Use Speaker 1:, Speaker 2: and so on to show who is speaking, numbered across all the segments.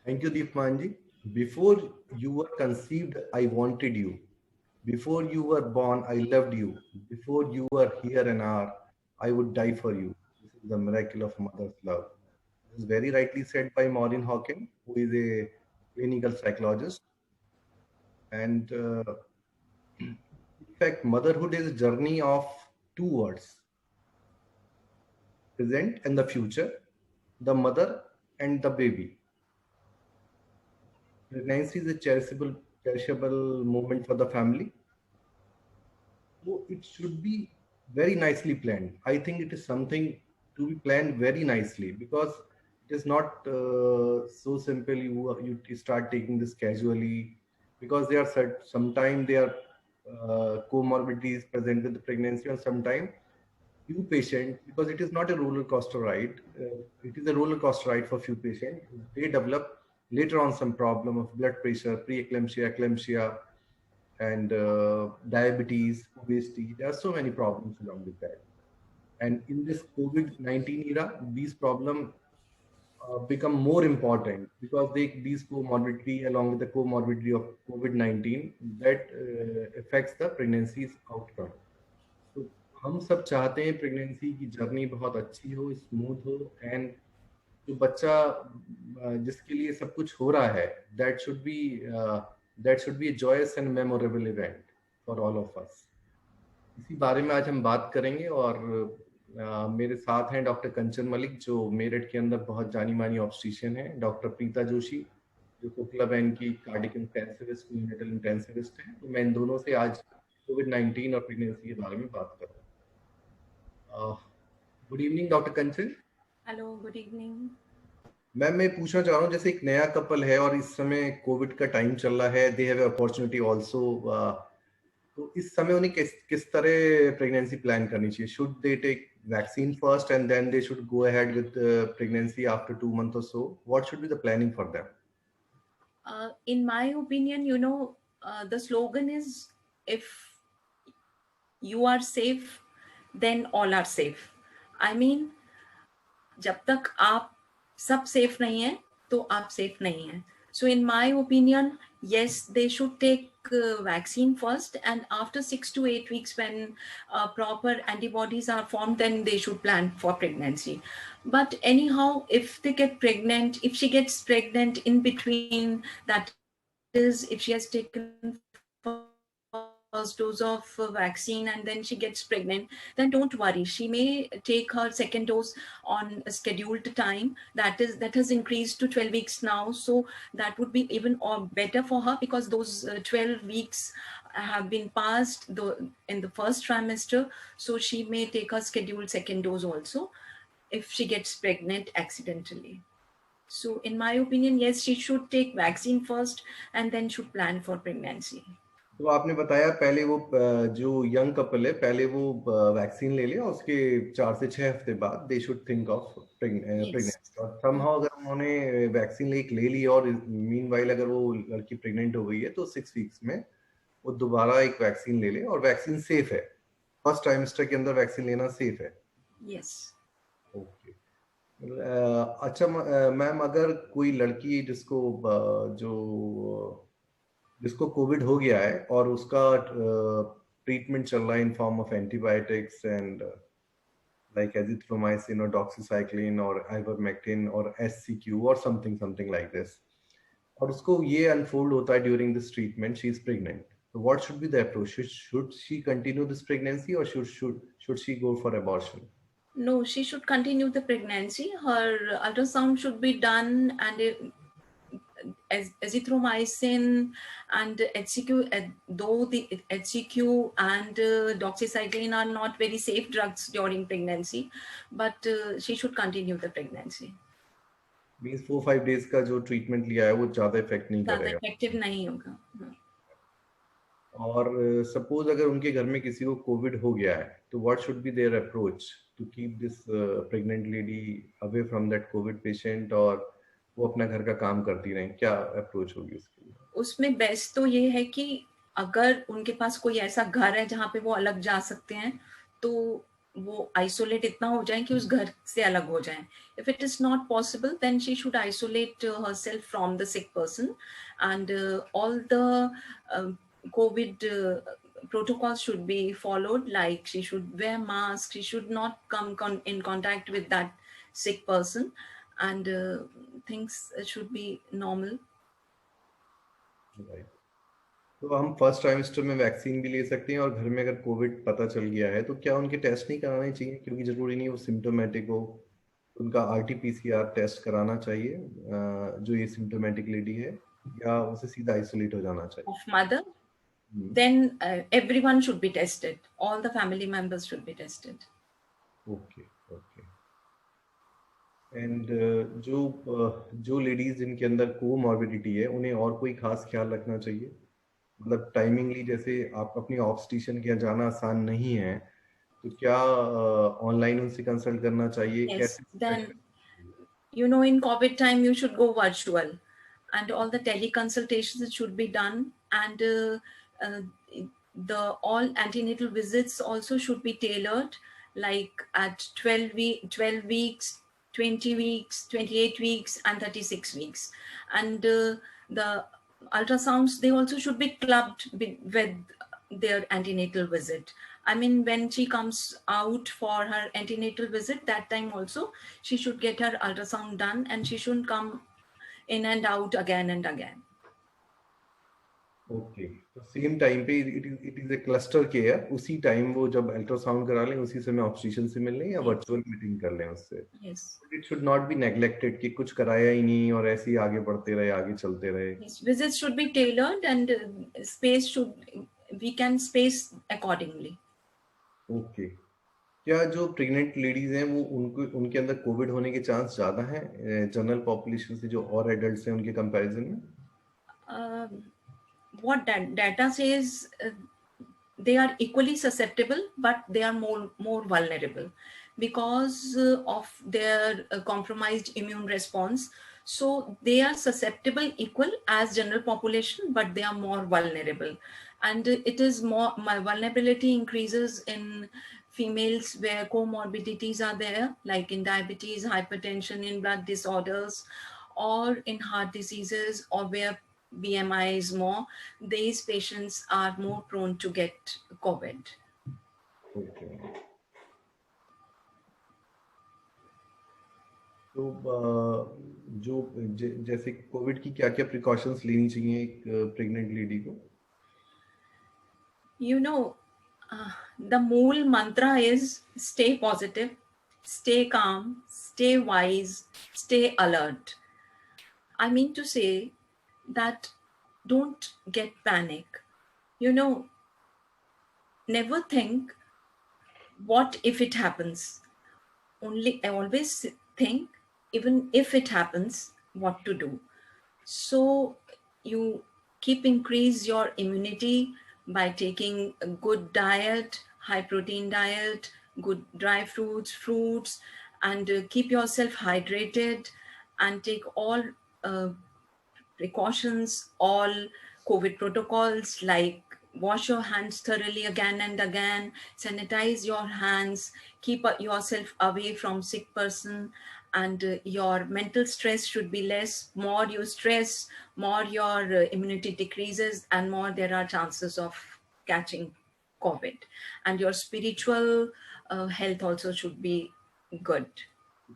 Speaker 1: Thank you, Deepmanji. Before you were conceived, I wanted you. Before you were born, I loved you. Before you were here and are, I would die for you. This is the miracle of mother's love. This is very rightly said by Maureen Hawken, who is a clinical psychologist. And in fact, motherhood is a journey of two words, present and the future, the mother and the baby. Pregnancy is a cherishable moment for the family. So it should be very nicely planned. I think it is something to be planned very nicely because it is not so simple. You start taking this casually because there are sometimes there are comorbidities present with the pregnancy, or sometimes few patients, because it is not a roller coaster ride. It is a roller coaster ride for few patients. They develop later on some problem of blood pressure, preeclampsia, eclampsia, and diabetes, obesity. There are so many problems along with that. And in this COVID-19 era, these problems become more important because these comorbidity, along with the comorbidity of COVID-19, that affects the pregnancy's outcome. तो हम सब चाहते हैं pregnancy की journey बहुत अच्छी हो, smooth हो, एंड जो बच्चा जिसके लिए सब कुछ हो रहा है, that should be joyous and memorable event for all of us. इसी बारे में आज हम बात करेंगे. और मेरे साथ हैं डॉक्टर कंचन मलिक, जो मेरठ के अंदर बहुत जानी मानी ऑब्स्टिशियन है, डॉक्टर प्रीता जोशी, जो कोकिला बहन की कार्डिक इंटेंसिविस्ट, न्यूनेटल इंटेंसिविस्ट है. तो मैं इन दोनों से आज कोविड-19 और प्रेगनेंसी के बारे में बात कर रहा हूँ. Good evening doctor Kanchan.
Speaker 2: Hello, good evening.
Speaker 1: Ma'am, मैं पूछना चाह रहा हूँ, जैसे एक नया कपल है और इस समय कोविड का टाइम चल रहा है, दे हैव अपॉर्चुनिटी आल्सो, तो इस समय उन्हें किस किस तरह प्रेगनेंसी प्लान करनी चाहिए? Should they take vaccine first and then they should go ahead with pregnancy after 2 months or so? What should be the planning for them?
Speaker 2: In my opinion, the slogan is, if you are safe, then all are safe. I mean, जब तक आप सब safe नहीं है तो आप safe नहीं है. So in my opinion, yes, they should take vaccine first, and after 6 to 8 weeks, when proper antibodies are formed, then they should plan for pregnancy. But anyhow, if they get pregnant, if she gets pregnant in between, that is, if she has taken first dose of vaccine and then she gets pregnant, then don't worry, she may take her second dose on a scheduled time. That has increased to 12 weeks now, so that would be even better for her, because those 12 weeks have been passed in the first trimester. So she may take her scheduled second dose also if she gets pregnant accidentally. So in my opinion, yes, she should take vaccine first and then should plan for pregnancy.
Speaker 1: तो आपने बताया पहले वो जो young couple है, पहले वो vaccine ले ले और उसके 4 से 6 हफ्ते बाद they should think of pregnancy. और समहाउ अगर उन्होंने वैक्सीन ले ली और मीनवाइल अगर वो लड़की प्रेग्नेंट हो गई है, तो 6 वीक्स में वो दोबारा एक वैक्सीन ले ले, और वैक्सीन सेफ है. फर्स्ट ट्राइमेस्टर के अंदर वैक्सीन लेना सेफ है.
Speaker 2: यस.
Speaker 1: ओके. अच्छा मैम, अगर कोई लड़की जिसको कोविड हो गया है और उसका ट्रीटमेंट चल रहा है in form of antibiotics and like azithromycin और डॉक्सीसाइक्लिन और आइवरमेक्टिन और एससीक्यू और समथिंग लाइक दिस, और उसको ये अनफोल्ड होता है during this treatment, she is pregnant. So what should be the approach? Should she continue this pregnancy, or should she go for abortion?
Speaker 2: No, she should continue the pregnancy. Her ultrasound should be done, and azithromycin and HCQ, though the HCQ and doxycycline are not very safe drugs during pregnancy, but she should continue the pregnancy.
Speaker 1: Means 4-5 days का जो treatment लिया है वो ज्यादा effect नहीं करेगा,
Speaker 2: ज्यादा effective नहीं होगा.
Speaker 1: और सपोज अगर उनके घर में किसी को कोविड हो गया है, तो what should be their approach to keep this pregnant lady away from that COVID patient, और वो अपना घर का काम करती रहें? क्या अप्रोच होगी उसके लिए?
Speaker 2: उसमें बेस्ट तो ये है कि अगर उनके पास कोई ऐसा घर है जहाँ पे वो अलग जा सकते हैं, तो वो आइसोलेट इतना हो जाए कि उस घर से अलग हो जाए. If it is not possible, then she should isolate herself from the sick person, and all the COVID protocols should be followed. Like she should wear mask, she should not come in contact with that sick person, and things should be normal.
Speaker 1: Right. तो हम first trimester में vaccine भी ले सकते हैं, और घर में अगर कोविड पता चल गया है तो क्या उनके टेस्ट नहीं कराने चाहिए? क्योंकि जरूरी नहीं वो सिम्टोमेटिक हो, उनका आरटीपीसीआर टेस्ट कराना चाहिए जो ये सिम्टोमेटिक लेडी है, या उसे सीधा आइसोलेट हो जाना चाहिए?
Speaker 2: Of mother, then everyone should be tested. All the family members should be tested.
Speaker 1: Okay okay. And जो लेडीज जिनके अंदर कोमॉर्बिडिटी है, उन्हें और कोई खास ख्याल रखना चाहिए? मतलब टाइमिंगली, जैसे आप अपनी ऑब्स्टिशियन के यहाँ जाना आसान नहीं है, तो क्या ऑनलाइन उनसे कंसल्ट करना चाहिए?
Speaker 2: Yes,
Speaker 1: कैसे
Speaker 2: then in COVID time you should go virtual, and all the teleconsultations should be done, and uh, the all antenatal visits also should be tailored, like at 12 weeks, 20 weeks, 28 weeks, and 36 weeks. And the ultrasounds, they also should be clubbed with their antenatal visit. I mean, when she comes out for her antenatal visit, that time also she should get her ultrasound done, and she shouldn't come in and out again and again.
Speaker 1: Okay. तो same time पे it is a cluster care, उसी time वो जब ultrasound करा लें, उसी समय obstetrician से मिल लें या
Speaker 2: Yes.
Speaker 1: वर्चुअल मीटिंग कर लें उससे?
Speaker 2: Yes.
Speaker 1: It should not be neglected कि कुछ कराया ही नहीं और ऐसे ही आगे बढ़ते रहे, आगे चलते रहे.
Speaker 2: Yes. Visits should be tailored, and we can space accordingly.
Speaker 1: Okay. क्या जो प्रेग्नेंट लेडीज हैं वो उनके अंदर कोविड होने के चांस ज्यादा हैं जनरल पॉपुलेशन से, जो और एडल्ट्स हैं उनके कंपैरिजन में?
Speaker 2: What data says, they are equally susceptible, but they are more vulnerable because of their compromised immune response. So they are susceptible equal as general population, but they are more vulnerable. And it is more, my vulnerability increases in females where comorbidities are there, like in diabetes, hypertension, in blood disorders, or in heart diseases, or where BMI is more. These patients are more prone to get COVID.
Speaker 1: Okay. तो जैसे Covid की क्या क्या precautions लेनी चाहिए एक pregnant lady को?
Speaker 2: The mool mantra is stay positive, stay calm, stay wise, stay alert. I mean to say that don't get panic. Never think, what if it happens? I always think, even if it happens, what to do. So you increase your immunity by taking a good diet, high protein diet, good dry fruits, and keep yourself hydrated, and take all precautions, all COVID protocols, like wash your hands thoroughly again and again, sanitize your hands, keep yourself away from sick person, and your mental stress should be less. More you stress, more your immunity decreases, and more there are chances of catching COVID. And your spiritual health also should be good.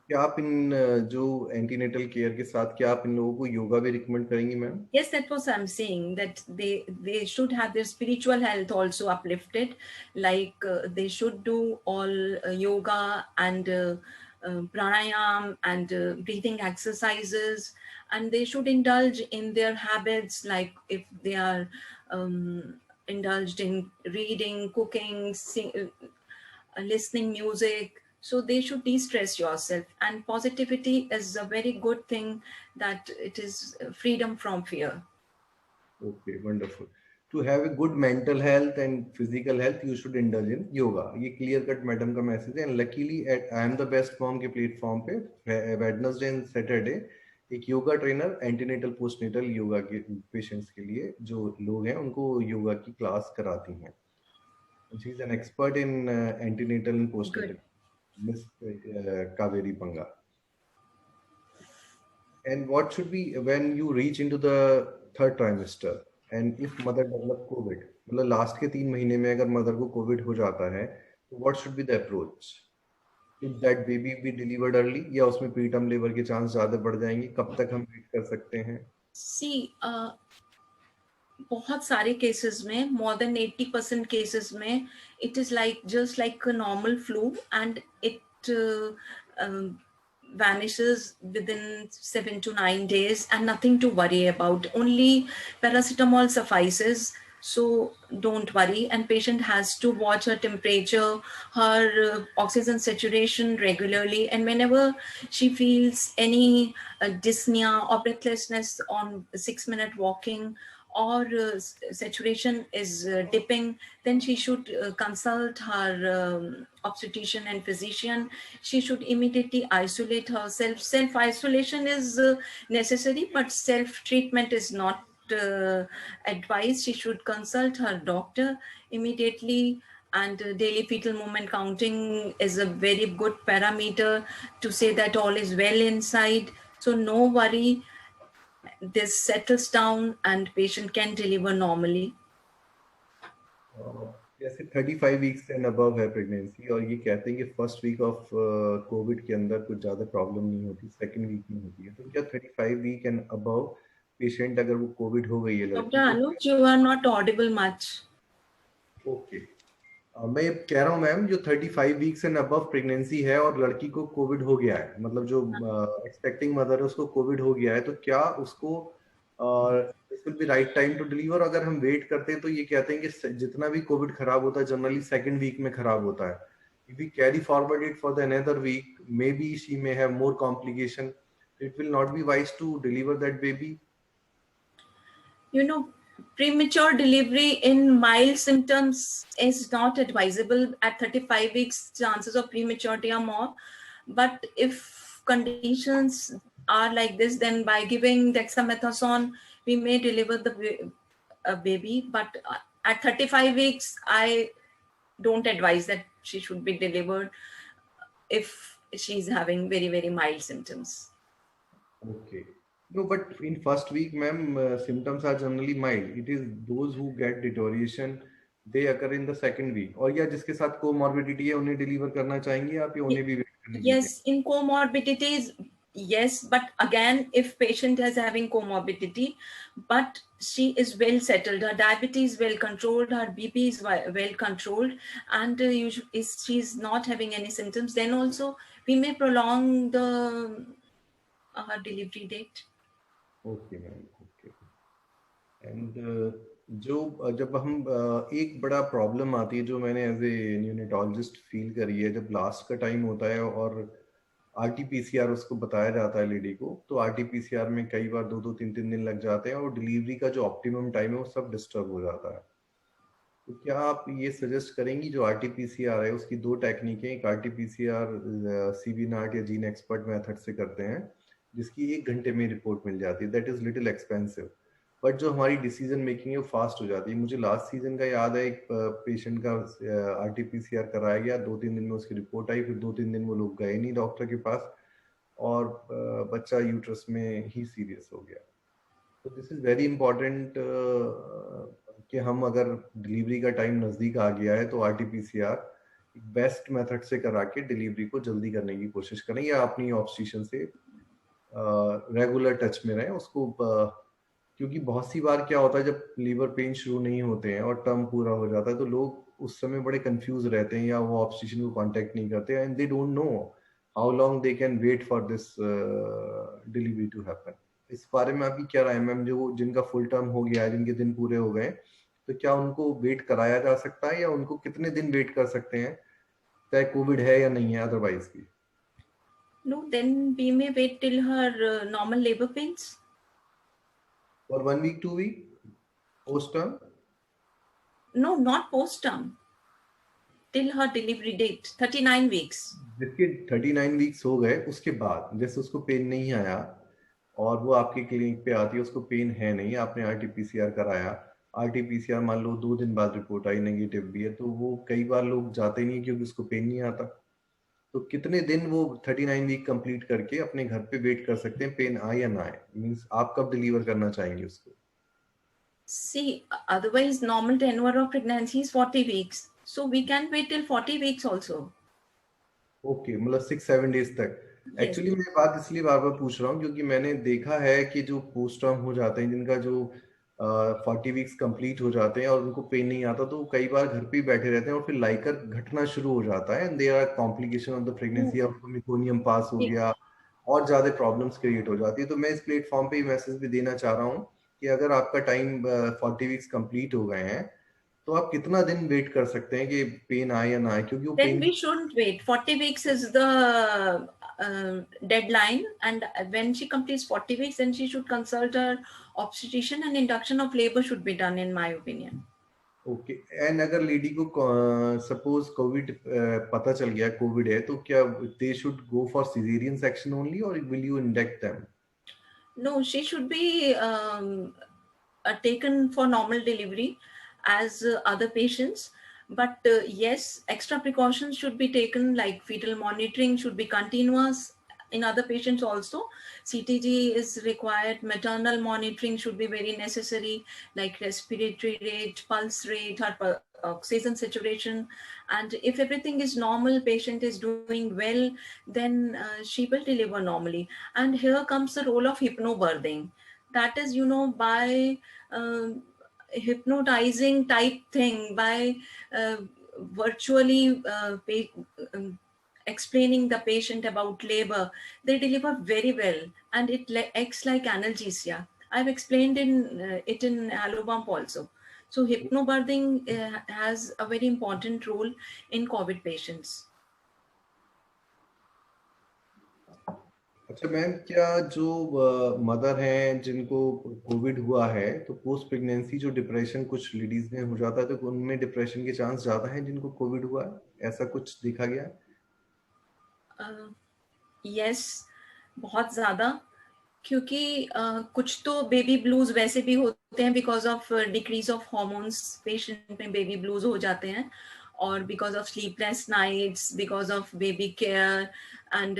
Speaker 1: क्या आप इन जो antenatal care के साथ, क्या आप इन लोगों को योगा भी रिकमेंड करेंगी ma'am?
Speaker 2: Yes, that was I'm saying, that they should have their spiritual health also uplifted, like they should do all yoga and pranayam and breathing exercises, and they should indulge in their habits, like if they are indulged in reading, cooking, listening music. So they should de-stress yourself, and positivity is a very good thing, that it is freedom from fear.
Speaker 1: Okay, wonderful. To have a good mental health and physical health, you should indulge in yoga. ये clear cut madam का message है. And luckily at I am the best mom के platform पे Wednesday and Saturday एक yoga trainer antenatal postnatal yoga के patients के लिए, जो लोग हैं उनको योगा की क्लास कराती हैं. She's an expert in antenatal and postnatal.
Speaker 2: Good.
Speaker 1: Miss Kaveri Panga. And what should be when you reach into the third trimester and if mother develop COVID, मतलब लास्ट के 3 महीने में अगर मदर को कोविड हो जाता है तो what should be the approach? Should that baby be delivered early या उसमें प्रीटर्म लेबर के चांस ज्यादा बढ़ जाएंगे? कब तक हम वेट कर सकते हैं?
Speaker 2: See, बहुत सारे केसेस में, more than 80% केसेस में, it is like just like a normal flu and it vanishes within 7 to 9 days and nothing to worry about. Only paracetamol suffices. So don't worry. And patient has to watch her temperature, her oxygen saturation regularly. And whenever she feels any dyspnea or breathlessness on 6-minute walking, or saturation is dipping, then she should consult her obstetrician and physician. She should immediately isolate herself. Self-isolation is necessary, but self-treatment is not advised. She should consult her doctor immediately. And daily fetal movement counting is a very good parameter to say that all is well inside. So no worry, this settles down and patient can deliver normally.
Speaker 1: जैसे 35 weeks and above है pregnancy और ये कहते हैं कि first week of Covid के अंदर कुछ ज़्यादा प्रॉब्लम नहीं होती, सेकंड वीक में होती है, तो क्या 35 वीक एंड अबव पेशेंट अगर वो कोविड हो गई है
Speaker 2: Dr.
Speaker 1: लड़की तो
Speaker 2: Anuj, you are not audible much.
Speaker 1: Okay मैं ये कह रहा हूँ मैम, जो 35 वीक्स एंड अबव प्रेगनेंसी है और लड़की को कोविड हो गया है, मतलब जो एक्सपेक्टिंग मदर है उसको कोविड हो गया है, तो क्या उसको this will be right time to deliver? अगर हम वेट करते हैं तो ये कहते हैं कि जितना भी कोविड खराब होता है जनरली सेकंड वीक में खराब होता है. If we carry forward it for the another week, maybe she may have more complication. It will not be wise to deliver that baby.
Speaker 2: You know, premature delivery in mild symptoms is not advisable. At 35 weeks, chances of prematurity are more. But if conditions are like this, then by giving dexamethasone, we may deliver the baby. But at 35 weeks, I don't advise that she should be delivered if she's having very, very mild symptoms.
Speaker 1: Okay. No, but in first week, ma'am, symptoms are generally mild. It is those who get deterioration, they occur in the second week. और या जिसके साथ comorbidity है उन्हें deliver करना चाहेंगे आप या उन्हें भी वेट करने दीजिए?
Speaker 2: Yes, in comorbidities, yes, but again, if patient is having comorbidity, but she is well settled, her diabetes well controlled, her BP is well controlled, and if she's not having any symptoms, then also we may prolong the delivery date.
Speaker 1: Okay ma'am, okay. And जो जब हम एक बड़ा problem आती है जो मैंने as a न्यूनेटोलॉजिस्ट feel करी है, जब लास्ट का टाइम होता है और आरटीपीसीआर उसको बताया जाता है लेडी को, तो आरटीपीसीआर में कई बार 2-2 3-3 दिन लग जाते हैं और डिलीवरी का जो ऑप्टिमम टाइम है वो सब डिस्टर्ब हो जाता है. तो क्या आप ये सजेस्ट करेंगी जो आरटीपीसीआर है उसकी दो टेक्निकें, एक आरटीपीसीआर सीवी नाट या जीन एक्सपर्ट मेथड से करते हैं जिसकी 1 घंटे में रिपोर्ट मिल जाती है, that is little expensive, but जो हमारी डिसीजन मेकिंग है वो फास्ट हो जाती है. मुझे लास्ट सीजन का याद है, एक पेशेंट का आरटीपीसीआर कराया गया, 2-3 दिन में उसकी रिपोर्ट आई, फिर 2-3 दिन वो लोग गए नहीं डॉक्टर के पास और बच्चा यूट्रस में ही सीरियस हो गया. तो दिस इज वेरी इंपॉर्टेंट कि हम अगर डिलीवरी का टाइम नज़दीक आ गया है तो आरटीपीसीआर बेस्ट मेथड से करा के डिलीवरी को जल्दी करने की कोशिश करें या अपनी ऑब्स्टिशियन से रेगुलर टच में रहें उसको, क्योंकि बहुत सी बार क्या होता है जब लीवर पेन शुरू नहीं होते हैं और टर्म पूरा हो जाता है तो लोग उस समय बड़े कंफ्यूज रहते हैं या वो ऑब्स्टिशियन को कांटेक्ट नहीं करते and they don't know how long they can wait for this delivery to happen. इस बारे में आपकी क्या राय है मैम, जो जिनका फुल टर्म हो गया है, जिनके दिन पूरे हो गए, तो क्या उनको वेट कराया जा सकता है या उनको कितने दिन वेट कर सकते हैं चाहे कोविड है या नहीं है अदरवाइज भी?
Speaker 2: No, then we may wait till her normal labor pains.
Speaker 1: For 1 week, 2 week, post term?
Speaker 2: No, not post term. Till her delivery date, 39 weeks.
Speaker 1: जिसके 39 वीक्स हो गए उसके बाद जैसे उसको पेन नहीं आया और वो आपके क्लिनिक पे आती है, उसको पेन है नहीं, आपने आरटीपीसीआर कराया, RT-PCR मान लो 2 दिन बाद रिपोर्ट आई नेगेटिव भी है, तो वो कई बार लोग जाते नहीं क्योंकि उसको पेन नहीं आता। तो कितने दिन वो 39 वीक कंप्लीट करके अपने घर पे वेट कर सकते हैं, पेन आए या ना आए? मीन्स आप कब डिलीवर करना चाहेंगे उसको?
Speaker 2: See, otherwise normal tenure of pregnancy is 40 weeks. So we can wait till 40 weeks also.
Speaker 1: Okay, मतलब 6-7 डेज तक।
Speaker 2: Yes.
Speaker 1: एक्चुअली मैं बात इसलिए बार बार पूछ रहा हूँ क्योंकि मैंने देखा है कि जो पोस्टमार्टम हो जाते हैं, जिनका जो 40 वीक्स कंप्लीट हो जाते हैं और उनको पेन नहीं आता, तो वो कई बार घर पे ही बैठे रहते हैं और फिर लाइकर घटना शुरू हो जाता है, and there are complication of the pregnancy, या उनको मेकोनियम पास हो गया और ज्यादा प्रॉब्लम्स क्रिएट हो जाती है। तो मैं इस प्लेटफॉर्म पे मैसेज भी देना चाह रहा हूँ कि अगर आपका टाइम 40 वीक्स कंप्लीट हो गए हैं, तो आप कितना दिन वेट कर सकते हैं कि पेन आए या ना आए, क्योंकि वो
Speaker 2: Then
Speaker 1: pain.
Speaker 2: we shouldn't wait. 40 weeks is the deadline. And when she completes 40 weeks, then she should consult her obstetrician and induction of labor should be done, in my opinion.
Speaker 1: Okay, and अगर lady को suppose Covid पता चल गया Covid है, तो क्या they should go for caesarean section only, और will you induct them?
Speaker 2: No, she should be taken for normal delivery as other patients. But yes, extra precautions should be taken, like fetal monitoring should be continuous in other patients also. CTG is required, maternal monitoring should be very necessary, like respiratory rate, pulse rate, her oxygen saturation. And if everything is normal, patient is doing well, then she will deliver normally. And here comes the role of hypnobirthing. That is, by hypnotizing type thing, by virtually explaining the patient about labor, they deliver very well, and it acts like analgesia. I've explained it in Allobump also. So hypnobirthing has a very important role in COVID patients.
Speaker 1: अच्छा ma'am, क्या जो mother हैं जिनको Covid हुआ है, तो post pregnancy जो depression कुछ लेडीज में हो जाता है, तो उनमें डिप्रेशन के चांस ज्यादा हैं जिनको कोविड हुआ है, ऐसा कुछ देखा गया है?
Speaker 2: यस, बहुत ज्यादा, क्योंकि कुछ तो बेबी ब्लूज वैसे भी होते हैं because of decrease of hormones, patient में बेबी ब्लूज हो जाते हैं, और because of sleepless nights, because of baby care, and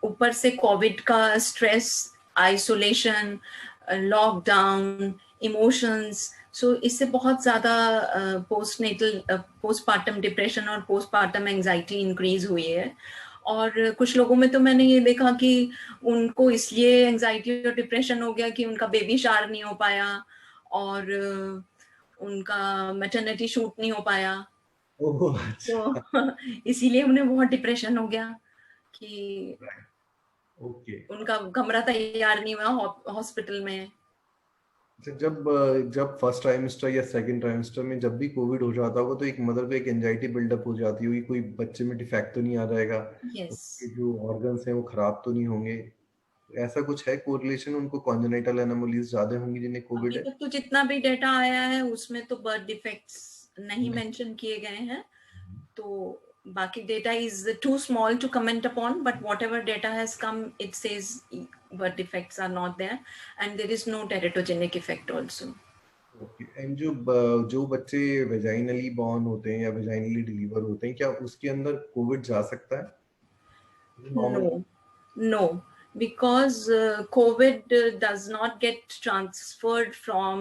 Speaker 2: ऊपर से कोविड का stress, isolation, lockdown, emotions, so इससे बहुत ज्यादा पोस्टपार्टम डिप्रेशन और पोस्टपार्टम एंजाइटी इंक्रीज हुई है। और कुछ लोगों में तो मैंने ये देखा कि उनको इसलिए एंजाइटी और डिप्रेशन हो गया कि उनका बेबी शार नहीं हो पाया, और उनका मैटरनिटी शूट नहीं हो पाया,
Speaker 1: ओह
Speaker 2: तो
Speaker 1: अच्छा।
Speaker 2: इसीलिए उन्हें बहुत डिप्रेशन हो गया कि
Speaker 1: ओके।
Speaker 2: उनका कमरा तैयार नहीं हुआ हॉस्पिटल में।
Speaker 1: अच्छा, जब फर्स्ट ट्राइमेस्टर या सेकंड ट्राइमेस्टर में जब भी कोविड हो जाता होगा, तो एक मदर को एक एंजाइटी बिल्डअप हो जाती होगी, कोई बच्चे में डिफेक्ट तो नहीं आ जाएगा,
Speaker 2: यस,
Speaker 1: उसके जो ऑर्गन्स हैं वो खराब तो नहीं होंगे? ऐसा कुछ है कोरिलेशन? उनको कॉन्जेनिटल एनोमलीज ज्यादा होंगी जिन्हें कोविड
Speaker 2: अभी
Speaker 1: है?
Speaker 2: तक तो जितना भी डेटा आया है उसमें तो बर्थ डिफेक्ट्स नहीं मेंशन किए गए हैं, तो बाकी data is too small to comment upon, but whatever data has come, it says birth defects are not there, and there is no teratogenic effect also.
Speaker 1: Okay, and जो बच्चे वेजाइनली born होते हैं या वेजाइनली डिलीवर होते हैं, क्या उसके अंदर कोविड जा सकता है normally?
Speaker 2: No, no, because COVID does not get transferred from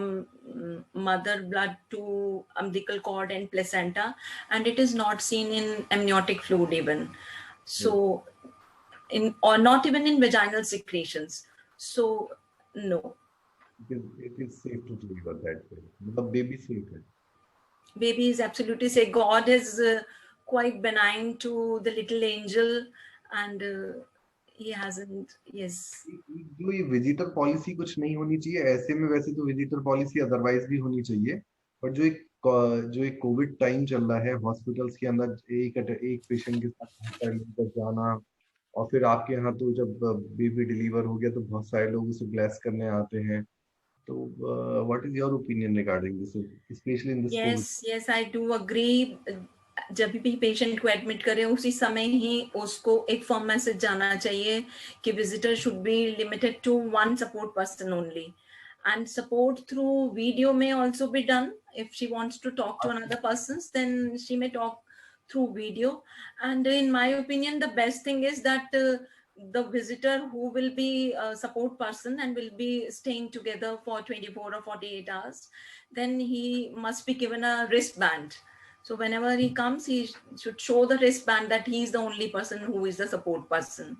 Speaker 2: mother blood to umbilical cord and placenta, and it is not seen in amniotic fluid even. So, or not even in vaginal secretions. So, no.
Speaker 1: It is safe to deliver that way, मतलब baby safe है?
Speaker 2: Baby is absolutely safe. God is quite benign to the little angel, and he hasn't. Yes.
Speaker 1: जो ये visitor policy कुछ नहीं होनी चाहिए ऐसे में? वैसे तो विजिटर पॉलिसी अदरवाइज भी होनी चाहिए, पर जो एक कोविड टाइम चल रहा है, हॉस्पिटल्स के अंदर एक पेशेंट के साथ बहुत सारे लोगों का जाना, और फिर आपके यहाँ तो जब बेबी डिलीवर हो गया तो बहुत सारे लोग उसे ब्लेस करने आते हैं, तो what is your opinion regarding this, specially in this Covid?
Speaker 2: Yes, yes, I do agree. जब भी पेशेंट को एडमिट करें उसी समय ही उसको एक फर्म मैसेज जाना चाहिए कि visitor should be limited to one support person only, and support through video may also be done. If she wants to talk to another persons, then she may talk through video. And in my opinion, the best thing is that the visitor who will be a support person and will be staying together for 24 or 48 hours, then he must be given a wristband. So whenever he comes, he should show the wristband that he is the only person who is the support person.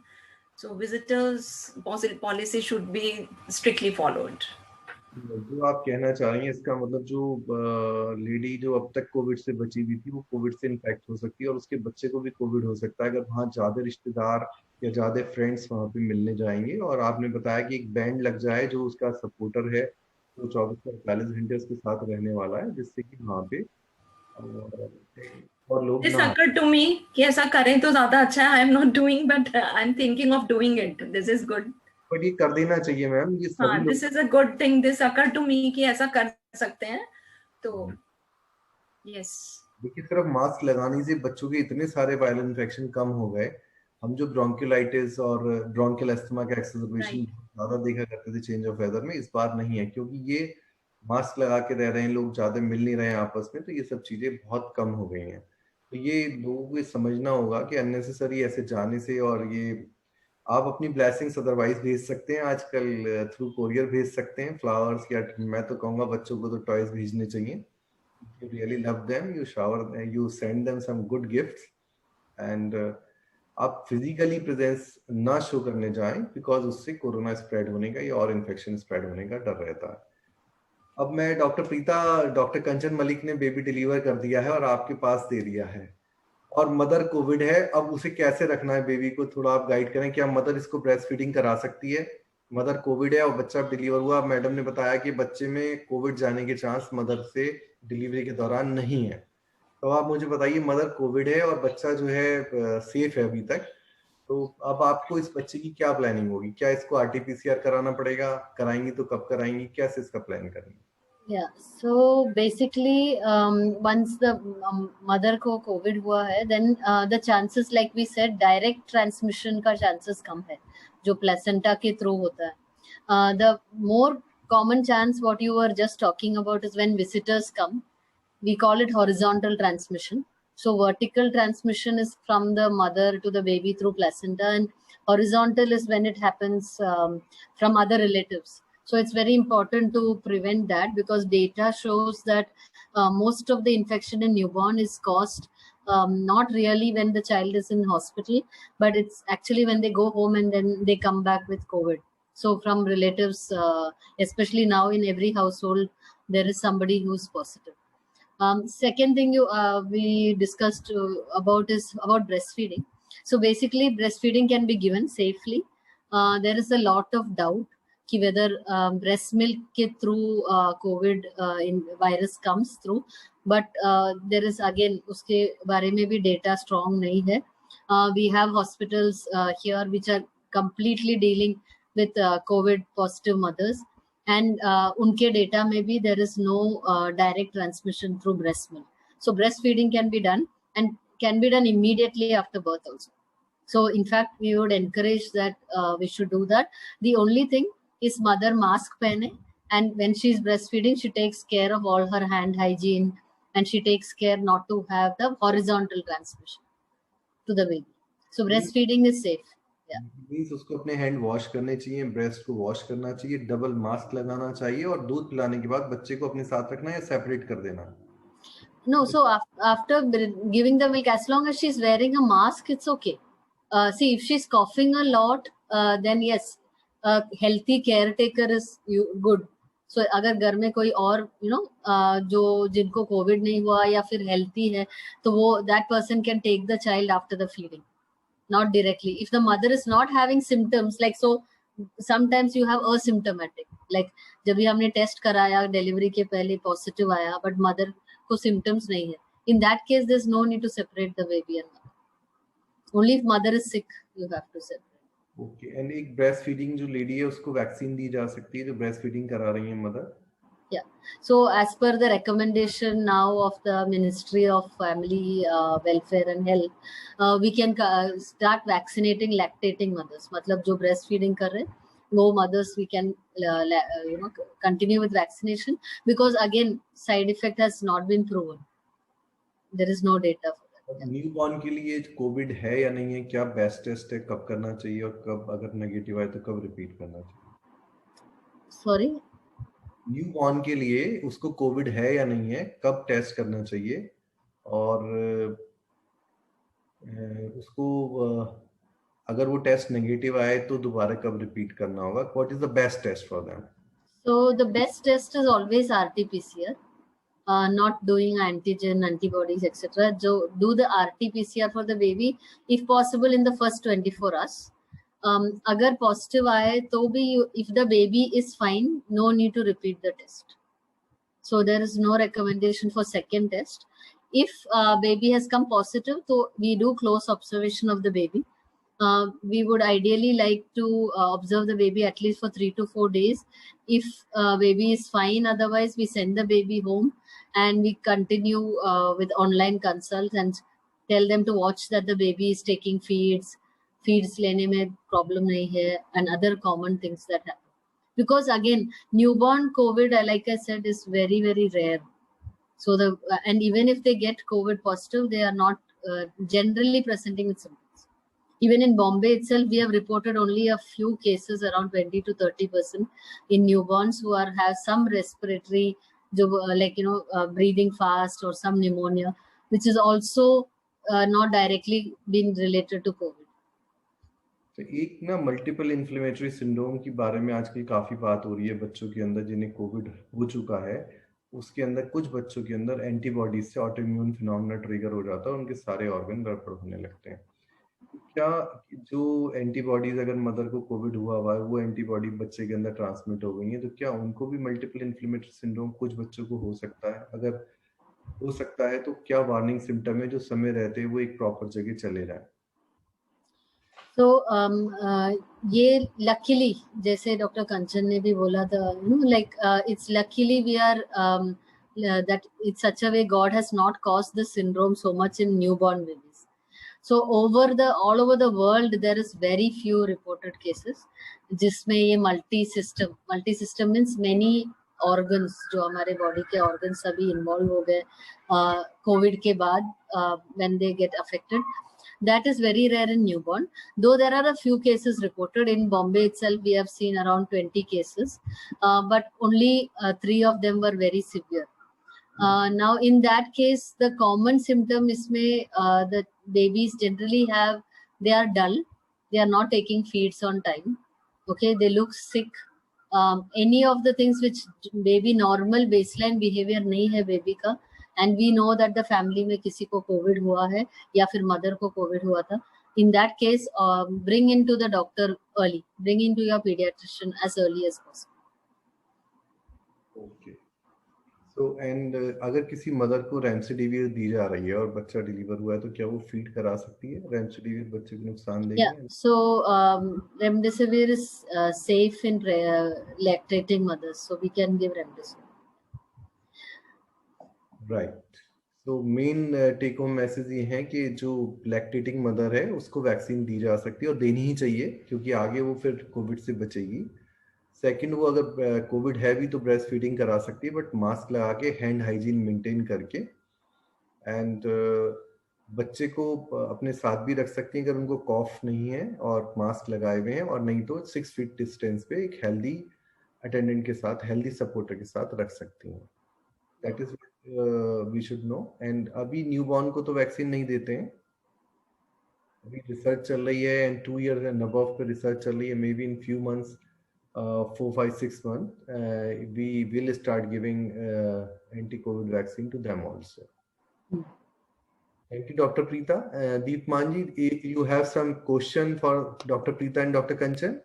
Speaker 2: So visitors policy should be strictly followed.
Speaker 1: जो आप कहना चाह रही हैं इसका मतलब जो lady जो अब तक कोविड से बची हुई थी वो कोविड से इन्फेक्ट हो सकती है और उसके बच्चे को भी कोविड हो सकता है अगर वहाँ ज्यादा रिश्तेदार या ज्यादा फ्रेंड्स वहाँ पे मिलने जाएंगे। और आपने बताया कि एक बैंड लग जाए जो उसका सपोर्टर है जो 24 से 48 घंटे उसके साथ रहने वाला है जिससे कि वहाँ पे और लोग
Speaker 2: This
Speaker 1: ना।
Speaker 2: occurred to me कि ऐसा करें तो ज्यादा अच्छा है. I am not doing, but I am thinking of doing it. This is good.
Speaker 1: But ये कर देना चाहिए मैम, ये सभी
Speaker 2: हाँ,
Speaker 1: लोग।
Speaker 2: this is a good thing. This occurred to me कि ऐसा कर सकते हैं. तो yes.
Speaker 1: देखिए सिर्फ मास्क लगाने से बच्चों के इतने सारे वायरल इन्फेक्शन कम हो गए। हम जो ब्रोंकियोलाइटिस और ब्रोंकियल अस्थमा का एक्सेलरेशन ज्यादा देखा करते थे चेंज ऑफ वेदर में, इस बार नहीं है क्योंकि ये मास्क लगा के रह रहे हैं लोग, ज्यादा मिल नहीं रहे हैं आपस में, तो ये सब चीजें बहुत कम हो गई हैं। तो ये लोगों को समझना होगा कि अननेसेसरी ऐसे जाने से, और ये आप अपनी ब्लेसिंग्स अदरवाइज भेज सकते हैं आजकल थ्रू कोरियर भेज सकते हैं फ्लावर्स, या मैं तो कहूँगा बच्चों को तो टॉयज भेजने चाहिए। You really love them, you shower, you send them some good gifts, and आप फिजिकली प्रेजेंस ना शो करने जाएं बिकॉज उससे कोरोना स्प्रेड होने का या और इन्फेक्शन स्प्रेड होने का डर रहता है। अब मैं डॉक्टर प्रीता, डॉक्टर कंचन मलिक ने बेबी डिलीवर कर दिया है और आपके पास दे दिया है, और मदर कोविड है, अब उसे कैसे रखना है बेबी को, थोड़ा आप गाइड करें। क्या मदर इसको ब्रेस्ट फीडिंग करा सकती है? मदर कोविड है और बच्चा डिलीवर हुआ, मैडम ने बताया कि बच्चे में कोविड जाने के चांस मदर से डिलीवरी के दौरान नहीं है। तो आप मुझे बताइए, मदर कोविड है और बच्चा जो है सेफ है अभी तक, तो अब आपको इस बच्चे की क्या प्लानिंग होगी? क्या इसको आरटीपीसीआर कराना पड़ेगा? कराएंगी तो कब कराएंगी? कैसे इसका प्लान करेंगे?
Speaker 3: Yeah, so basically, once the mother को COVID हुआ है, then the chances, like we said, direct transmission का chances कम है, जो placenta के through होता है. The more common chance, what you were just talking about, is when visitors come. We call it horizontal transmission. So vertical transmission is from the mother to the baby through placenta, and horizontal is when it happens from other relatives. So it's very important to prevent that, because data shows that most of the infection in newborn is caused not really when the child is in hospital, but it's actually when they go home and then they come back with COVID. So from relatives, especially now in every household, there is somebody who's positive. Second thing we discussed about is about breastfeeding. So basically, breastfeeding can be given safely. There is a lot of doubt कि whether breast milk के through COVID in virus comes through, but there is again उसके बारे में भी data strong नहीं है. We have hospitals here which are completely dealing with COVID positive mothers, and unke data में भी there is no direct transmission through breast milk. So breastfeeding can be done, and can be done immediately after birth also. So in fact, we would encourage that we should do that. The only thing is mother mask pehne, and when she's breastfeeding, she takes care of all her hand hygiene, and she takes care not to have the horizontal transmission to the baby. So breastfeeding is safe.
Speaker 1: Means उसको अपने hand wash करने चाहिए, breast को wash करना चाहिए, double mask लगाना चाहिए, और दूध पिलाने के बाद बच्चे को अपने साथ रखना या सेपरेट कर देना?
Speaker 3: No, so after giving the milk, as long as she's wearing a mask, it's okay. See, if she's coughing a lot, then yes, a healthy caretaker is good. So अगर घर में कोई और जो जिनको कोविड नहीं हुआ या फिर हेल्थी है, तो वो that person can take the child after the feeding, not directly. If the mother is not having symptoms, like so sometimes you have asymptomatic, like जब भी हमने टेस्ट कराया डिलीवरी के पहले पॉजिटिव आया, बट मदर को सिम्टम्स नहीं है, in that case there's no need to separate the baby and mother. Only if mother is sick you have to separate.
Speaker 1: Okay, and एक ब्रेस्ट फीडिंग जो lady है उसको वैक्सीन दी जा सकती है जो ब्रेस्ट फीडिंग करा रही है mother?
Speaker 3: Yeah, so as per the recommendation now of the Ministry of Family Welfare and Health, we can start vaccinating lactating mothers, मतलब जो breastfeeding कर रहे हैं no mothers, we can continue with vaccination, because again side effect has not been proven. There is no data for that.
Speaker 1: New born के लिए Covid है या नहीं है, क्या बेस्ट टेस्ट है, कब करना चाहिए, और कब अगर नेगेटिव आए तो कब रिपीट करना चाहिए?
Speaker 3: सॉरी,
Speaker 1: न्यू बॉर्न के लिए उसको कोविड है या नहीं है, कब टेस्ट करना चाहिए, और उसको अगर वो टेस्ट नेगेटिव आए तो दोबारा कब रिपीट करना होगा? What is the best test for them?
Speaker 3: so the best test is always RT-PCR, not doing antigen, antibodies, etc. So do the RT-PCR for the baby if possible in the first 24 hours. अगर positive आए तो भी, if the baby is fine, no need to repeat the test. So there is no recommendation for second test. If baby has come positive, so we do close observation of the baby. We would ideally like to observe the baby at least for 3 to 4 days. If baby is fine, otherwise we send the baby home and we continue with online consults and tell them to watch that the baby is taking feeds लेने में problem नहीं है, and other common things that happen. Because again, newborn COVID, like I said, is very, very rare. So and even if they get COVID positive, they are not generally presenting with symptoms. Even in Bombay itself, we have reported only a few cases, around 20 to 30% in newborns who have some respiratory, breathing fast or some pneumonia, which is also not directly been related to COVID.
Speaker 1: तो एक ना multiple inflammatory syndrome के बारे में आजकल काफी बात हो रही है बच्चों के अंदर जिन्हें कोविड हो चुका है। उसके अंदर कुछ बच्चों के अंदर एंटीबॉडीज से ऑटोइम्यून फिनोमेना ट्रिगर हो जाता है, उनके सारे ऑर्गन गड़बड़ होने लगते हैं। क्या जो एंटीबॉडीज अगर मदर को कोविड हुआ है वो एंटीबॉडी बच्चे के अंदर ट्रांसमिट हो गई है, तो क्या उनको भी मल्टीपल इन्फ्लेमेटरी सिंड्रोम कुछ बच्चों को हो सकता है? अगर हो सकता है तो क्या वार्निंग सिम्टम है जो समय रहते वो एक प्रॉपर जगह चले जाए?
Speaker 3: तो ये लकीली, जैसे डॉक्टर कंचन ने भी बोला था, like it's luckily we are that it's such a way God has not caused the syndrome so much in newborn babies. So all over the world there is very few reported cases जिसमें ये multi system means many organs, जो हमारे body के organs सभी involve हो गए COVID के बाद when they get affected. That is very rare in newborn, though there are a few cases reported. In Bombay itself, we have seen around 20 cases, but only 3 of them were very severe. Now, in that case, the common symptom is the babies generally they are dull, they are not taking feeds on time, okay, they look sick. Any of the things which baby normal baseline behavior nahi hai baby ka, and we know that the family में किसी को Covid हुआ है या फिर mother को Covid हुआ था, in that case bring into the doctor early, bring into your pediatrician as early as possible.
Speaker 1: Okay. So and अगर किसी मदर को रेमडेसिविर दी जा रही है और बच्चा डिलीवर हुआ है तो क्या वो फीड करा सकती है? रेमडेसिविर बच्चे को नुकसान देगा?
Speaker 3: Yeah, so remdesivir is safe in lactating mothers, so we can give remdesivir.
Speaker 1: Right. तो मेन टेक होम मैसेज ये है कि जो लैक्टेटिंग मदर है उसको वैक्सीन दी जा सकती है और देनी ही चाहिए, क्योंकि आगे वो फिर कोविड से बचेगी। सेकंड, वो अगर कोविड है भी तो ब्रेस्ट फीडिंग करा सकती है, बट मास्क लगा के, हैंड हाइजीन मेंटेन करके, एंड बच्चे को अपने साथ भी रख सकती हैं अगर उनको कॉफ नहीं है और मास्क लगाए हुए हैं, और नहीं तो 6 फीट डिस्टेंस पे एक हेल्दी अटेंडेंट के साथ, हेल्दी सपोर्टर के साथ रख सकती हैं। That is we should know. And अभी न्यूबॉर्न को तो वैक्सीन नहीं देते हैं, अभी रिसर्च चल रही है, एंड 2 years एंड अबव पे रिसर्च चल रही है। May be in few months, 4, 5, 6 months, we will start giving anti-COVID vaccine to them also. Thank you, Dr. Preeta. Deepmanji, you have some question for Dr. Preeta and Dr. Kanchan?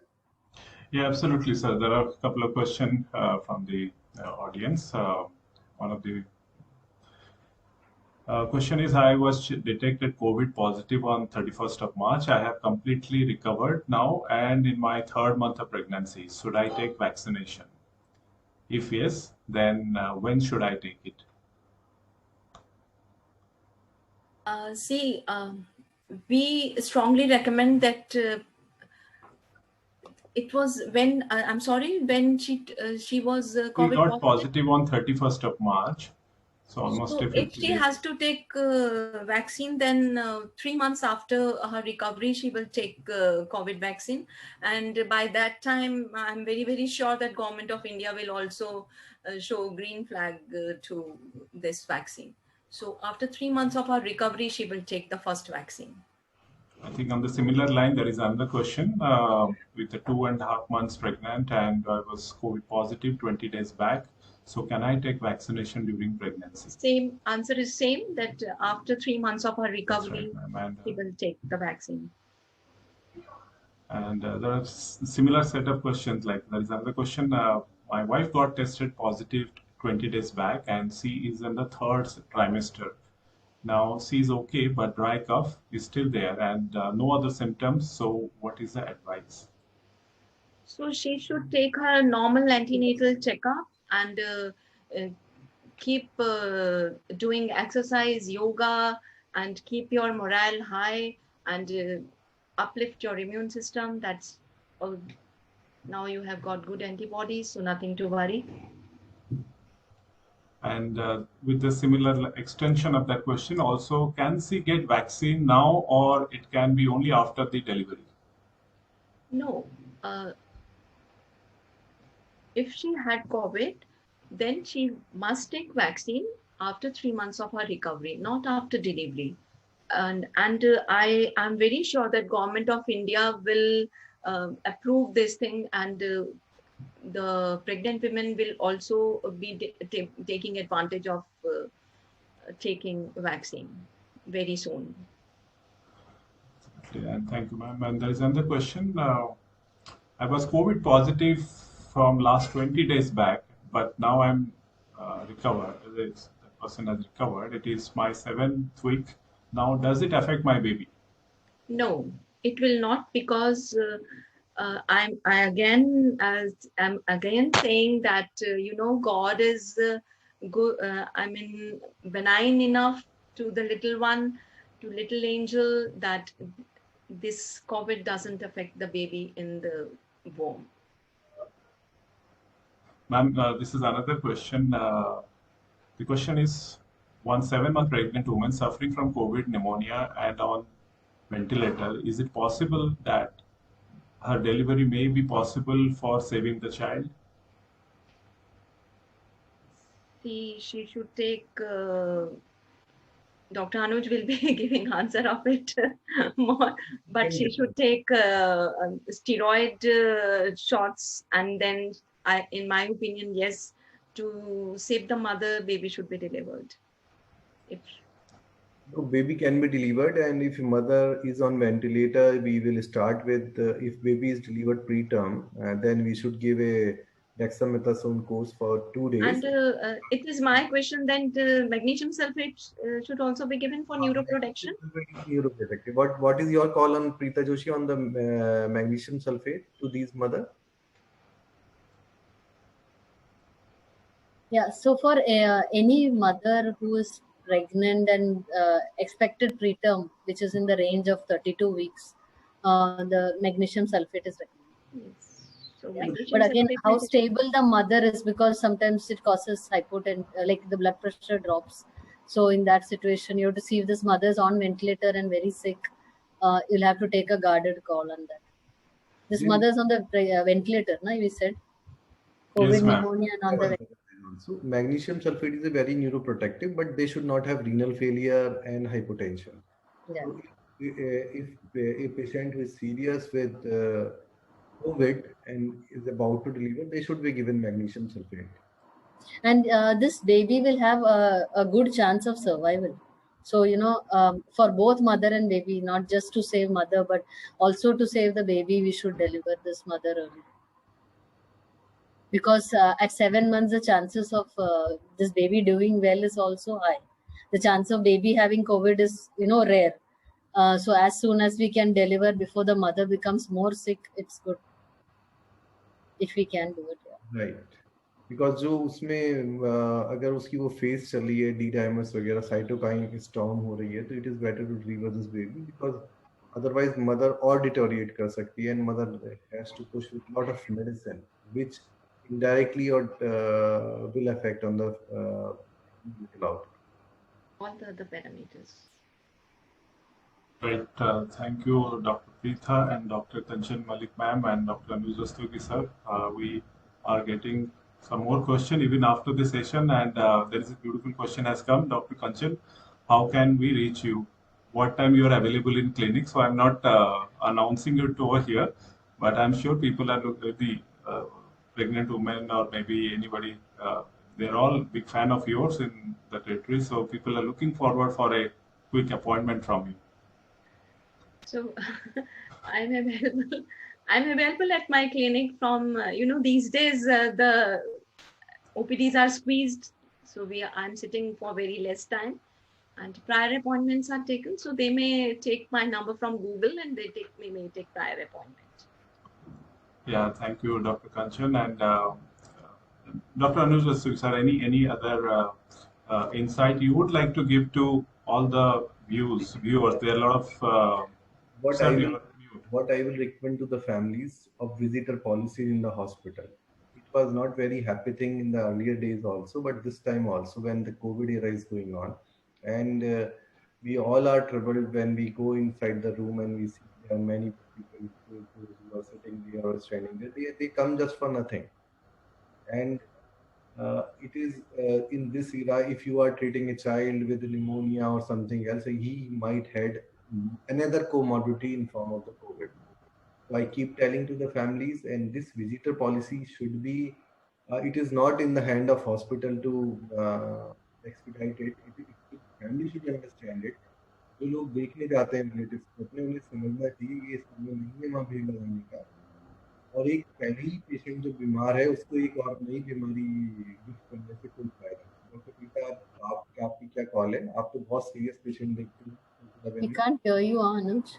Speaker 4: Yeah, absolutely, sir. There are a couple of questions from the audience. One of the question is, I was detected COVID positive on 31st of March. I have completely recovered now and in my 3rd month of pregnancy. Should I take vaccination? If yes, then when should I take it?
Speaker 2: We strongly recommend that It was when I'm sorry, when she was
Speaker 4: She
Speaker 2: COVID
Speaker 4: got
Speaker 2: positive.
Speaker 4: positive on 31st of March. So almost
Speaker 2: So
Speaker 4: a
Speaker 2: if
Speaker 4: 50
Speaker 2: she
Speaker 4: days.
Speaker 2: has to take vaccine, then 3 months after her recovery, she will take COVID vaccine. And by that time, I'm very, very sure that Government of India will also show green flag to this vaccine. So after 3 months of her recovery, she will take the first vaccine.
Speaker 4: I think on the similar line, there is another question with the 2.5 months pregnant and I was COVID positive 20 days back. So can I take vaccination during pregnancy?
Speaker 2: Same answer is same, that after 3 months of her
Speaker 4: That's
Speaker 2: recovery,
Speaker 4: right, ma'am.
Speaker 2: she will take the vaccine.
Speaker 4: And there are similar set of questions. Like there is another question. My wife got tested positive 20 days back and she is in the third trimester. Now she's okay, but dry cough is still there and no other symptoms. So what is the advice?
Speaker 2: So she should take her normal antenatal checkup and keep doing exercise, yoga, and keep your morale high and uplift your immune system. That's all. Now you have got good antibodies, so nothing to worry.
Speaker 4: And with the similar extension of that question, also, can she get vaccine now or it can be only after the delivery?
Speaker 2: No. If she had COVID, then she must take vaccine after 3 months of her recovery, not after delivery. And I am very sure that Government of India will approve this thing, and the pregnant women will also be taking advantage of taking vaccine very soon.
Speaker 4: Okay, and thank you, ma'am. And there is another question. I was COVID positive from last 20 days back, but now I'm recovered. The person has recovered. It is my 7th week. Now, does it affect my baby?
Speaker 2: No, it will not, because I'm again saying that God is good. Benign enough to the little one, to little angel, that this COVID doesn't affect the baby in the womb.
Speaker 4: Ma'am, this is another question. The question is, one 7-month pregnant woman suffering from COVID pneumonia and on ventilator, is it possible that her delivery may be possible for saving the child?
Speaker 2: She should take. Dr. Anuj will be giving answer of it more, but she should take steroid shots, and then in my opinion, yes, to save the mother, baby should be delivered. If
Speaker 1: So baby can be delivered, and if mother is on ventilator, we will start with if baby is delivered preterm, then we should give a dexamethasone course for 2 days.
Speaker 2: and it is my question, then the magnesium sulfate should also be given for neuroprotection.
Speaker 1: Neuroprotective. What is your call on Preeta Joshi on the magnesium sulfate to these mother?
Speaker 3: Yeah, so for any mother who is pregnant and expected preterm, which is in the range of 32 weeks, the magnesium sulfate is recommended.
Speaker 2: Yes. So
Speaker 3: Yeah.
Speaker 2: magnesium
Speaker 3: But again,
Speaker 2: sulfate
Speaker 3: how
Speaker 2: is-
Speaker 3: stable the mother is, because sometimes it causes hypotension, like the blood pressure drops. So in that situation, you have to see if this mother is on ventilator and very sick. You'll have to take a guarded call on that. This
Speaker 1: Yes.
Speaker 3: mother is on the ventilator, no? We said COVID
Speaker 4: Yes, ma'am.
Speaker 3: pneumonia and on the
Speaker 1: So magnesium sulfate is a very neuroprotective, but they should not have renal failure and hypotension.
Speaker 3: yeah.
Speaker 1: So if a patient who is serious with COVID and is about to deliver, they should be given magnesium sulfate.
Speaker 3: And this baby will have a good chance of survival. So for both mother and baby, not just to save mother but also to save the baby, we should deliver this mother early, because at 7 months the chances of this baby doing well is also high. The chance of baby having COVID is rare. So as soon as we can deliver before the mother becomes more sick, it's good if we can do it. Yeah.
Speaker 1: Right. Because जो उसमें अगर उसकी वो phase चल रही है, D dimers वगैरह cytokine storm हो रही है, तो it is better to deliver this baby, because otherwise mother or deteriorate कर सकती है, and mother has to push with lot of medicine which indirectly or will affect on the medical outcome.
Speaker 2: All the other parameters.
Speaker 4: Right. Thank you, Dr. Preetha and Dr. Kanchan Malik ma'am and Dr. Anuj Rastogi sir. We are getting some more question even after the session, and there is a beautiful question has come, Dr. Kanchan. How can we reach you? What time you are available in clinic? So I'm not announcing it over here, but I'm sure people are the pregnant women or maybe anybody. They're all big fan of yours in the territory, so people are looking forward for a quick appointment from you.
Speaker 2: So I'm available. I'm available at my clinic from these days the OPDs are squeezed, so I'm sitting for very less time, and prior appointments are taken. So they may take my number from Google and they may take prior appointment.
Speaker 4: Yeah, thank you, Dr. Kanchan, and Dr. Anuj Rastogi sir. Any other insight you would like to give to all the viewers? There are a lot of
Speaker 1: What I
Speaker 4: sir,
Speaker 1: will
Speaker 4: you're mute.
Speaker 1: what I will recommend to the families of visitor policy in the hospital. It was not very happy thing in the earlier days also, but this time also when the COVID era is going on, and we all are troubled when we go inside the room and we see there are many people who are sitting there or standing there. They come just for nothing, and it is in this era, if you are treating a child with pneumonia or something else, he might had another comorbidity in form of the COVID. So I keep telling to the families, and this visitor policy should be, it is not in the hand of hospital to expedite it. Family should understand it. जो लोग देखने जाते हैं relatives को, अपने उन्हें समझना चाहिए ये समय नहीं है वहाँ भीड़ लगाने का, और एक पहले ही पेशेंट जो बीमार है उसको एक और नई बीमारी गिफ्ट करने से कोई फायदा नहीं। डॉक्टर प्रीता, आपकी क्या कॉल है? आप तो बहुत सीरियस पेशेंट देखते हैं।
Speaker 3: We can't hear you, Anuj.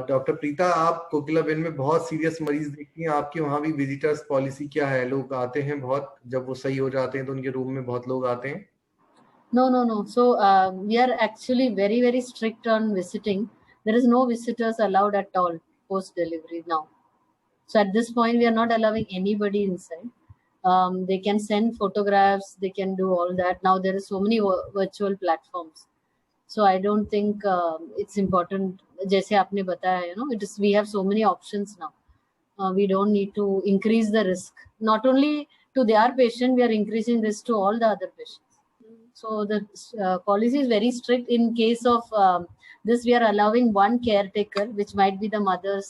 Speaker 1: Doctor Preeta, आप कोकिलाबेन में बहुत सीरियस मरीज देखती हैं, आपके वहाँ भी विजिटर्स पॉलिसी क्या है? लोग आते हैं बहुत, जब वो सही हो जाते हैं तो उनके रूम में बहुत लोग आते हैं?
Speaker 3: No. So we are actually very, very strict on visiting. There is no visitors allowed at all post delivery now. So at this point, we are not allowing anybody inside. They can send photographs, they can do all that. Now there is so many virtual platforms. So I don't think it's important. जैसे आपने बताया, we have so many options now. We don't need to increase the risk. Not only to their patient, we are increasing risk to all the other patients. So the policy is very strict. In case of this, we are allowing one caretaker, which might be the mother,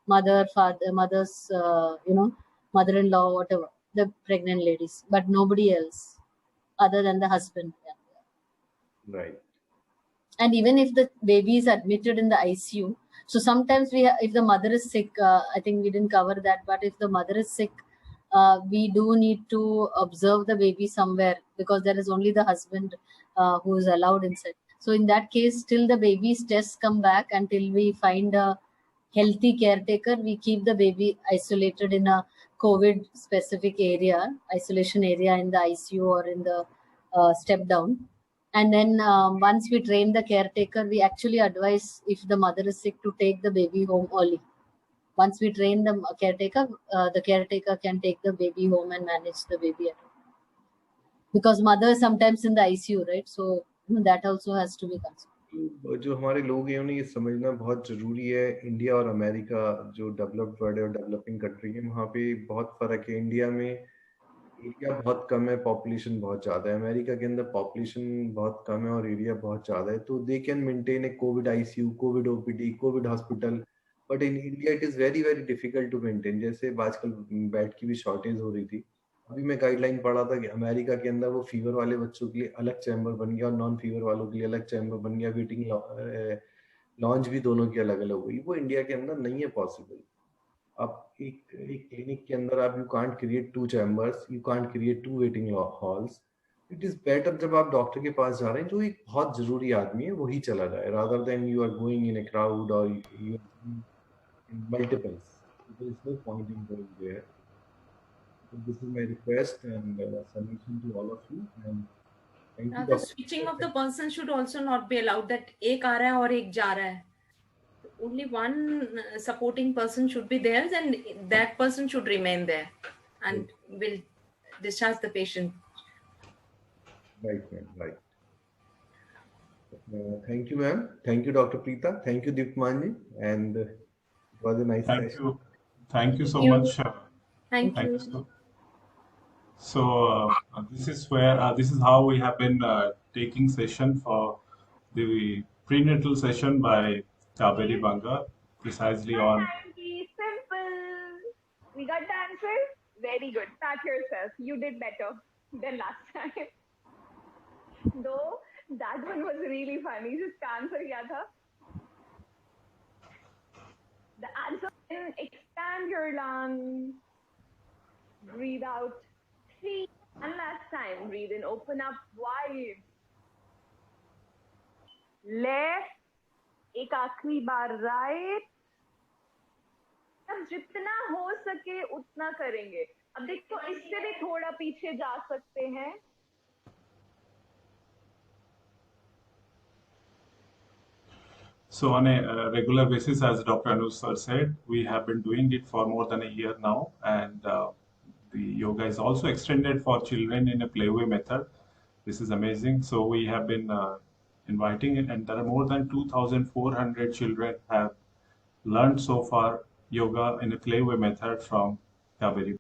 Speaker 3: father, mother's, mother-in-law, whatever, the pregnant ladies, but nobody else other than the husband.
Speaker 1: Right.
Speaker 3: And even if the baby is admitted in the ICU, so sometimes if the mother is sick, I think we didn't cover that, but if the mother is sick, we do need to observe the baby somewhere, because there is only the husband who is allowed inside. So in that case, till the baby's tests come back, until we find a healthy caretaker, we keep the baby isolated in a COVID specific area, isolation area in the ICU or in the step down. And then once we train the caretaker, we actually advise, if the mother is sick, to take the baby home early. Once we train the caretaker can take the baby home and manage the baby at home. Because mother is sometimes in the ICU, right? So that also has to be considered.
Speaker 1: जो हमारे लोग हैं उन्हें ये समझना बहुत जरूरी है, इंडिया और अमेरिका जो डेवलप्ड वर्ल्ड है और डेवलपिंग कंट्री है, वहाँ पे बहुत फर्क है। इंडिया में एरिया बहुत कम है, पॉपुलेशन बहुत ज्यादा है। अमेरिका के अंदर पॉपुलेशन बहुत कम है और एरिया बहुत ज्यादा है, तो they can maintain a COVID ICU, COVID OPD, COVID hospital, but in India it is very very difficult to maintain. जैसे आजकल बेड की भी शॉर्टेज हो रही थी, अभी मैं गाइडलाइन पढ़ा था कि अमेरिका के अंदर वो फीवर वाले बच्चों के लिए अलग चैम्बर बन गया और नॉन फीवर वालों के लिए अलग चैम्बर बन गया, वेटिंग लॉन्च भी दोनों की अलग अलग हुई। वो इंडिया के अंदर नहीं है पॉसिबल। आप एक क्लिनिक के अंदर आप you can't create 2 chambers, you can't create 2 waiting halls. It is better जब आप डॉक्टर के पास जा रहे हैं जो एक बहुत जरूरी आदमी है वही चला जाए, rather than you are going in a crowd और you in multiples. There is no point in going there. This is my request and submission to all of you. And thank you.
Speaker 2: The switching of the person should also not be allowed, that एक आ रहा है और एक जा रहा है. only one supporting person should be there, and that person should remain there and will discharge the patient.
Speaker 1: Right, ma'am. Right. Thank you, ma'am. Thank you, Dr. Preeta. Thank you, Deepmanji. And it was a nice
Speaker 4: Thank
Speaker 1: session.
Speaker 4: you. Thank you
Speaker 2: Thank
Speaker 4: so
Speaker 2: you.
Speaker 4: much.
Speaker 2: Thank
Speaker 4: Thank you
Speaker 2: you.
Speaker 4: so. So this is where this is how we have been taking session for the prenatal session by Kaveri Banga, precisely on.
Speaker 5: Simple. We got the answer. Very good. Pat yourself. You did better than last time. Though that one was really funny. Jiska answer kya tha? The answer is expand your lungs. Breathe out. 3. One last time. Breathe in. Open up wide. Left. एक आखिरी बार right. अब जितना हो सके उतना करेंगे. अब देखो इससे भी थोड़ा पीछे जा सकते हैं.
Speaker 4: So on a regular basis, as Dr. Anuj sir said, we have been doing it for more than a year now, and the yoga is also extended for children in a playway method. This is amazing. So we have been inviting it, and there are more than 2,400 children have learned so far yoga in a playway method from Kaveri